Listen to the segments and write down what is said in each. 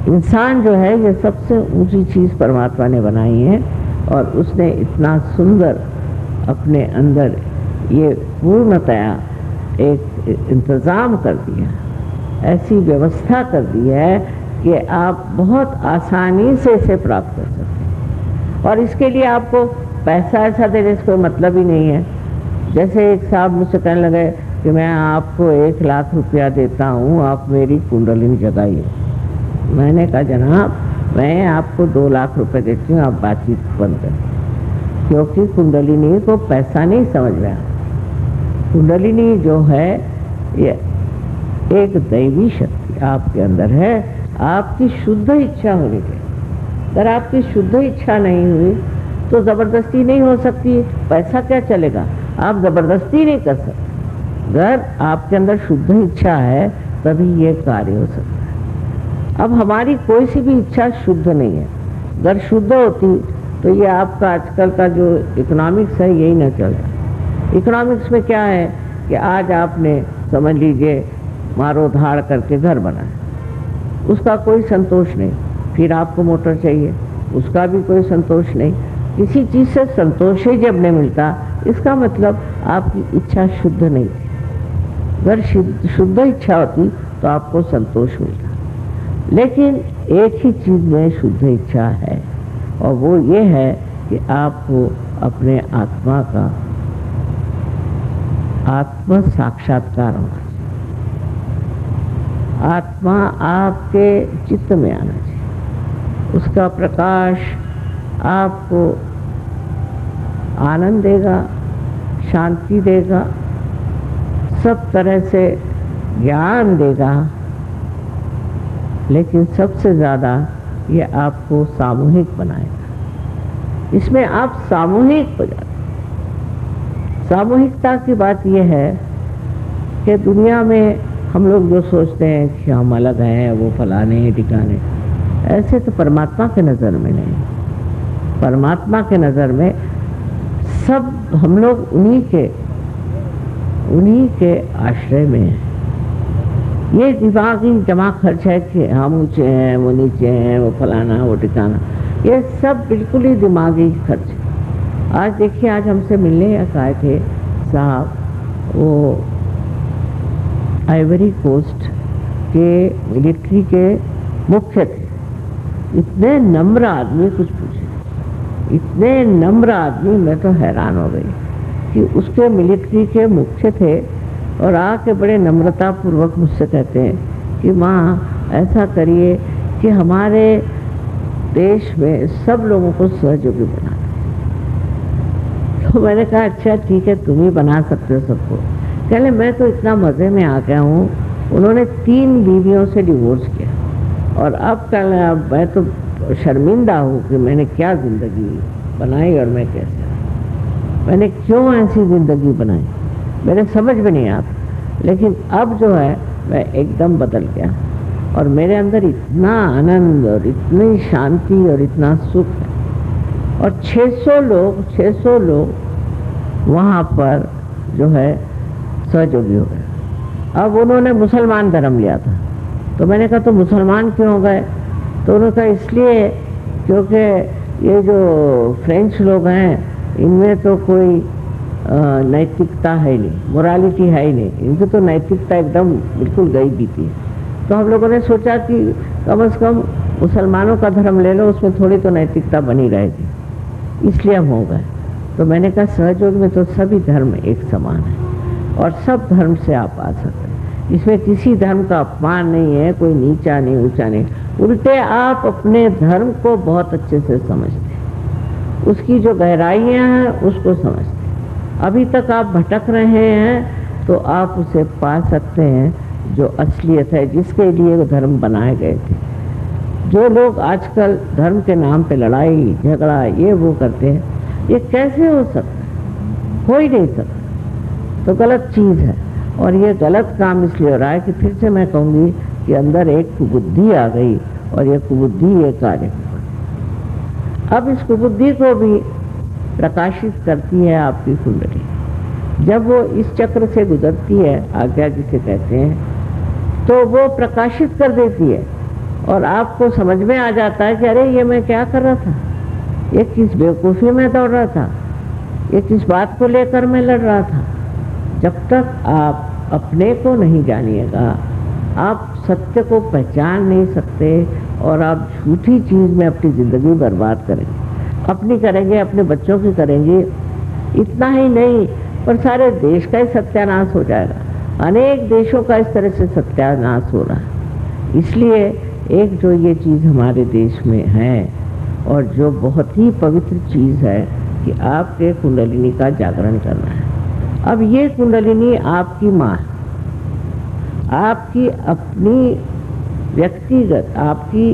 इंसान जो है ये सबसे ऊंची चीज़ परमात्मा ने बनाई है, और उसने इतना सुंदर अपने अंदर ये पूर्णतया एक इंतज़ाम कर दिया, ऐसी व्यवस्था कर दी है कि आप बहुत आसानी से इसे प्राप्त कर सकते हैं। और इसके लिए आपको पैसा ऐसा देने से कोई मतलब ही नहीं है। जैसे एक साहब मुझसे कहने लगे कि मैं आपको 1 लाख रुपया देता हूँ, आप मेरी कुंडलिनी जगाइए। मैंने कहा जनाब मैं आपको 2 लाख रुपए देती हूँ, आप बातचीत बंद करें, क्योंकि कुंडलिनी को पैसा नहीं समझ रहा। कुंडलिनी जो है ये एक दैवी शक्ति आपके अंदर है, आपकी शुद्ध इच्छा होनी चाहिए। अगर आपकी शुद्ध इच्छा नहीं हुई तो ज़बरदस्ती नहीं हो सकती, पैसा क्या चलेगा, आप ज़बरदस्ती नहीं कर सकते। अगर आपके अंदर शुद्ध इच्छा है तभी ये कार्य हो सकता है। अब हमारी कोई सी भी इच्छा शुद्ध नहीं है। अगर शुद्ध होती तो ये आपका आजकल का जो इकोनॉमिक्स है यही ना चलता। इकोनॉमिक्स में क्या है कि आज आपने समझ लीजिए मारो धाड़ करके घर बनाया, उसका कोई संतोष नहीं, फिर आपको मोटर चाहिए, उसका भी कोई संतोष नहीं। किसी चीज़ से संतोष ही जब नहीं मिलता, इसका मतलब आपकी इच्छा शुद्ध नहीं थी। अगर शुद्ध इच्छा होती तो आपको संतोष मिलता। लेकिन एक ही चीज़ में शुद्ध इच्छा है, और वो ये है कि आपको अपने आत्मा का आत्म साक्षात्कार होना चाहिए। आत्मा आपके चित्त में आना चाहिए, उसका प्रकाश आपको आनंद देगा, शांति देगा, सब तरह से ज्ञान देगा। लेकिन सबसे ज़्यादा ये आपको सामूहिक बनाएगा। इसमें आप सामूहिक हो जाते। सामूहिकता की बात यह है कि दुनिया में हम लोग जो सोचते हैं कि हम अलग हैं, वो फलाने हैं ठिकाने, ऐसे तो परमात्मा के नज़र में नहीं। परमात्मा के नज़र में सब हम लोग उन्हीं के आश्रय में हैं। ये दिमागी जमा खर्च है कि हम ऊँचे हैं, वो नीचे हैं, वो फलाना वो ठिकाना, ये सब बिल्कुल ही दिमागी खर्च है। आज देखिए, आज हमसे मिलने आए थे साहब, वो आइवरी कोस्ट के मिलिट्री के मुख्य थे। इतने नम्र आदमी, कुछ पूछे, इतने नम्र आदमी, मैं तो हैरान हो गई कि उसके मिलिट्री के मुख्य थे, और आके बड़े नम्रता पूर्वक मुझसे कहते हैं कि माँ ऐसा करिए कि हमारे देश में सब लोगों को सहयोगी बना दें। तो मैंने कहा अच्छा ठीक है, तुम ही बना सकते हो सबको। कहले मैं तो इतना मज़े में आ गया हूँ, उन्होंने 3 बीवियों से डिवोर्स किया, और अब कल मैं तो शर्मिंदा हूँ कि मैंने क्या ज़िंदगी बनाई, और मैं कैसे, मैंने क्यों ऐसी ज़िंदगी बनाई, मेरे समझ में नहीं आता। लेकिन अब जो है मैं एकदम बदल गया, और मेरे अंदर इतना आनंद और इतनी शांति और इतना सुख है। और 600 लोग वहाँ पर जो है सहयोगी हो गए। अब उन्होंने मुसलमान धर्म लिया था, तो मैंने कहा तो मुसलमान क्यों हो गए? तो उन्होंने कहा इसलिए क्योंकि ये जो फ्रेंच लोग हैं इनमें तो कोई नैतिकता है नहीं, मोरालिटी है ही नहीं, इनकी तो नैतिकता एकदम बिल्कुल गई बीती है। तो हम लोगों ने सोचा कि कम से कम मुसलमानों का धर्म ले लो, उसमें थोड़ी तो नैतिकता बनी रहेगी, इसलिए हम हो गए। तो मैंने कहा सहयोग में तो सभी धर्म एक समान है, और सब धर्म से आप आ सकते हैं। इसमें किसी धर्म का अपमान नहीं है, कोई नीचा नहीं ऊंचा नहीं, उल्टे आप अपने धर्म को बहुत अच्छे से समझते हैं, उसकी जो गहराइयाँ हैं उसको समझते हैं। अभी तक आप भटक रहे हैं तो आप उसे पा सकते हैं जो असलियत है, जिसके लिए वो धर्म बनाए गए थे। जो लोग आजकल धर्म के नाम पे लड़ाई झगड़ा ये वो करते हैं, ये कैसे हो सकता है? हो ही नहीं सकता। तो गलत चीज़ है, और ये गलत काम इसलिए हो रहा है कि फिर से मैं कहूँगी कि अंदर एक कुबुद्धि आ गई, और ये कुबुद्धि ये कार्य। अब इस कुबुद्धि को भी प्रकाशित करती है आपकी कुंडली। जब वो इस चक्र से गुजरती है, आज्ञा जिसे कहते हैं, तो वो प्रकाशित कर देती है, और आपको समझ में आ जाता है कि अरे ये मैं क्या कर रहा था, ये किस बेवकूफ़ी में दौड़ रहा था, ये किस बात को लेकर मैं लड़ रहा था। जब तक आप अपने को नहीं जानिएगा, आप सत्य को पहचान नहीं सकते और आप झूठी चीज़ में अपनी ज़िंदगी बर्बाद करेंगे, अपनी करेंगे, अपने बच्चों की करेंगे। इतना ही नहीं पर सारे देश का ही सत्यानाश हो जाएगा। अनेक देशों का इस तरह से सत्यानाश हो रहा है। इसलिए एक जो ये चीज़ हमारे देश में है और जो बहुत ही पवित्र चीज़ है कि आपके कुंडलिनी का जागरण करना है। अब ये कुंडलिनी आपकी माँ है, आपकी अपनी व्यक्तिगत, आपकी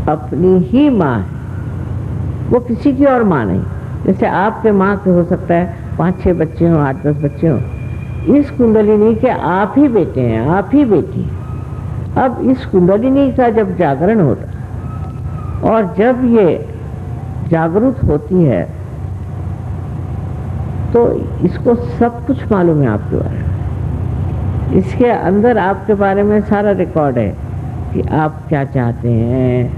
अपनी ही माँ है, वो किसी की और माँ नहीं। जैसे आपके माँ के हो सकता है 5-6 बच्चे हों, 8-10 बच्चे हों, इस कुंडलिनी के आप ही बेटे हैं, आप ही बेटी। अब इस कुंडलिनी का जब जागरण होता है और जब ये जागरूक होती है तो इसको सब कुछ मालूम है आपके बारे में। इसके अंदर आपके बारे में सारा रिकॉर्ड है कि आप क्या चाहते हैं,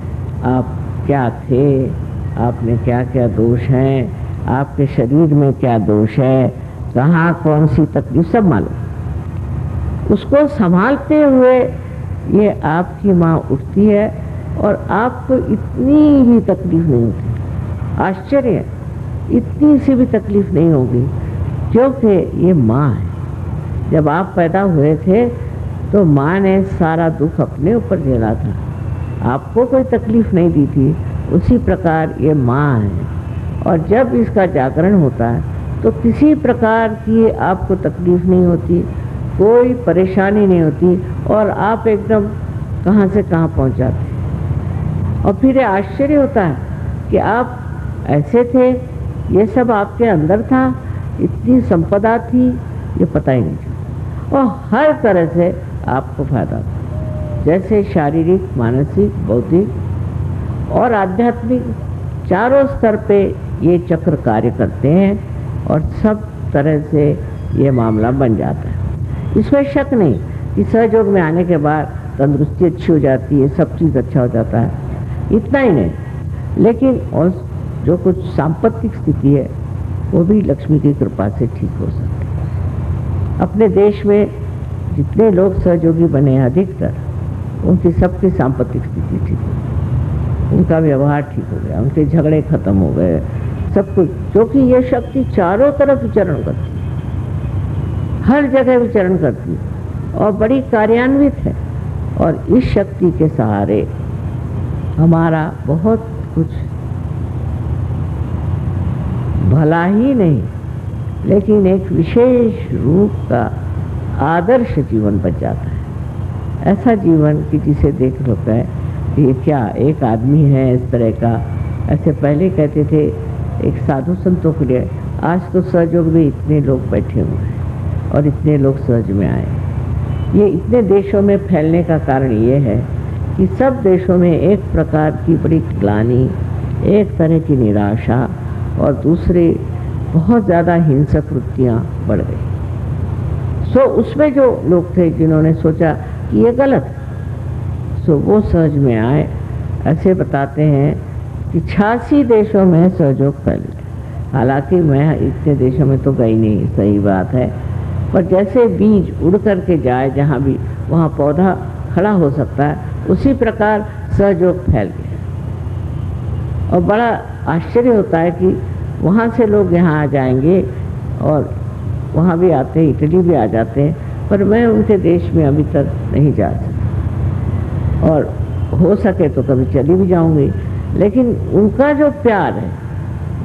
आप क्या थे, आपने क्या क्या दोष हैं, आपके शरीर में क्या दोष है, कहाँ कौन सी तकलीफ, सब मालूम। उसको संभालते हुए ये आपकी माँ उठती है और आपको इतनी भी तकलीफ नहीं होती। आश्चर्य है, इतनी सी भी तकलीफ नहीं होगी क्योंकि ये माँ है। जब आप पैदा हुए थे तो माँ ने सारा दुख अपने ऊपर झेला था, आपको कोई तकलीफ नहीं दी थी। उसी प्रकार ये माँ है और जब इसका जागरण होता है तो किसी प्रकार की आपको तकलीफ नहीं होती, कोई परेशानी नहीं होती और आप एकदम कहाँ से कहाँ पहुँच जाते हैं। और फिर ये आश्चर्य होता है कि आप ऐसे थे, ये सब आपके अंदर था, इतनी संपदा थी, ये पता ही नहीं चला। और हर तरह से आपको फायदा था, जैसे शारीरिक, मानसिक, बौद्धिक और आध्यात्मिक, चारों स्तर पे ये चक्र कार्य करते हैं और सब तरह से ये मामला बन जाता है। इसमें शक नहीं कि सहयोग में आने के बाद तंदुरुस्ती अच्छी हो जाती है, सब चीज़ अच्छा हो जाता है। इतना ही नहीं, लेकिन और जो कुछ सांपत्तिक स्थिति है वो भी लक्ष्मी की कृपा से ठीक हो सकती है। अपने देश में जितने लोग सहयोगी बने हैं अधिकतर, उनकी सबकी सांपत्तिक स्थिति ठीक हो गई, उनका व्यवहार ठीक हो गया, उनके झगड़े खत्म हो गए, सब कुछ। क्योंकि ये शक्ति चारों तरफ विचरण करती है, हर जगह विचरण करती है और बड़ी कार्यान्वित है। और इस शक्ति के सहारे हमारा बहुत कुछ भला ही नहीं लेकिन एक विशेष रूप का आदर्श जीवन बच जाता है। ऐसा जीवन कि जिसे देख होता है कि ये क्या एक आदमी है इस तरह का। ऐसे पहले कहते थे एक साधु संतों के लिए, आज तो सहयोग में इतने लोग बैठे हुए हैं और इतने लोग सहज में आए। ये इतने देशों में फैलने का कारण ये है कि सब देशों में एक प्रकार की बड़ी ग्लानि, एक तरह की निराशा और दूसरे बहुत ज़्यादा हिंसक वृत्तियाँ बढ़ गई। सो उसमें जो लोग थे जिन्होंने सोचा कि ये गलत है, सो वो सहज में आए। ऐसे बताते हैं कि 86 देशों में सहयोग फैल गया। हालांकि मैं इतने देशों में तो गई नहीं, सही बात है, पर जैसे बीज उड़ करके जाए जहाँ भी, वहाँ पौधा खड़ा हो सकता है, उसी प्रकार सहयोग फैल गया। और बड़ा आश्चर्य होता है कि वहाँ से लोग यहाँ आ जाएंगे और वहाँ भी आते हैं, इटली भी आ जाते हैं, पर मैं उनके देश में अभी तक नहीं जा सकती और हो सके तो कभी चली भी जाऊँगी। लेकिन उनका जो प्यार है,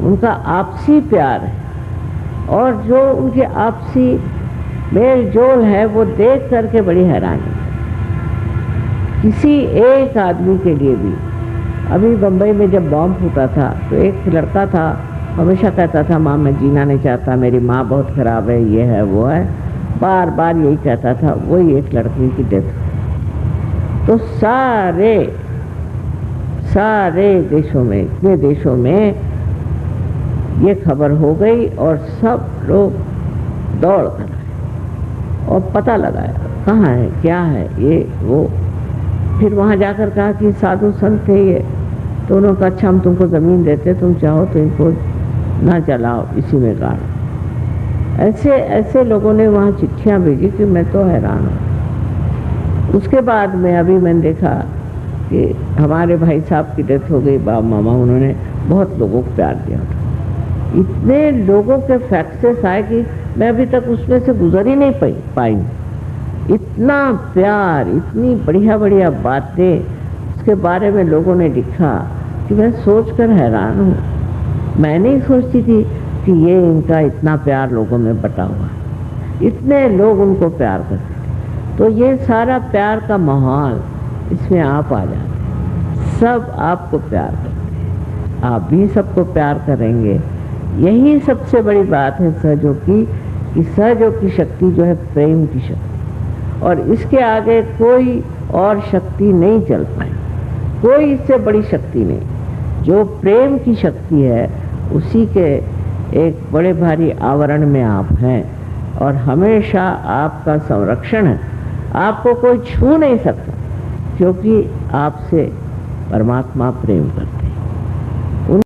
उनका आपसी प्यार है और जो उनके आपसी मेल जोल है, वो देख करके बड़ी हैरानी। किसी एक आदमी के लिए भी, अभी बम्बई में जब बॉम्ब फूटा था तो एक लड़का था, हमेशा कहता था माँ मैं जीना नहीं चाहता, मेरी माँ बहुत खराब है, ये है वो है, बार बार यही कहता था। वही एक लड़की की डेथ हुई। तो सारे देशों में, इतने देशों में ये खबर हो गई और सब लोग दौड़ कर आए और पता लगाया कहाँ है, क्या है, ये वो। फिर वहाँ जाकर कहा कि साधु संत थे ये, तो उन्होंने कहा अच्छा हम तुमको ज़मीन देते, तुम चाहो तो इनको ना जलाओ, इसी में गाड़ो। ऐसे ऐसे लोगों ने वहाँ चिट्ठियाँ भेजी कि मैं तो हैरान हूँ। उसके बाद में अभी मैंने देखा कि हमारे भाई साहब की डेथ हो गई, बाबा मामा, उन्होंने बहुत लोगों को प्यार दिया था। इतने लोगों के फैक्सेस आए कि मैं अभी तक उसमें से गुजर ही नहीं पाई। इतना प्यार, इतनी बढ़िया बढ़िया बातें उसके बारे में लोगों ने लिखा कि मैं सोचकर हैरान हूँ। मैं नहीं सोचती थी कि ये इनका इतना प्यार लोगों में बटा हुआ है, इतने लोग उनको प्यार करते थे। तो ये सारा प्यार का माहौल इसमें आप आ जाते, सब आपको प्यार करते हैं, आप भी सबको प्यार करेंगे। यही सबसे बड़ी बात है सहयोग की, कि सहयोग की शक्ति जो है प्रेम की शक्ति, और इसके आगे कोई और शक्ति नहीं चल पाए, कोई इससे बड़ी शक्ति नहीं। जो प्रेम की शक्ति है उसी के एक बड़े भारी आवरण में आप हैं, और हमेशा आपका संरक्षण है। आपको कोई छू नहीं सकता, क्योंकि आपसे परमात्मा प्रेम करते हैं।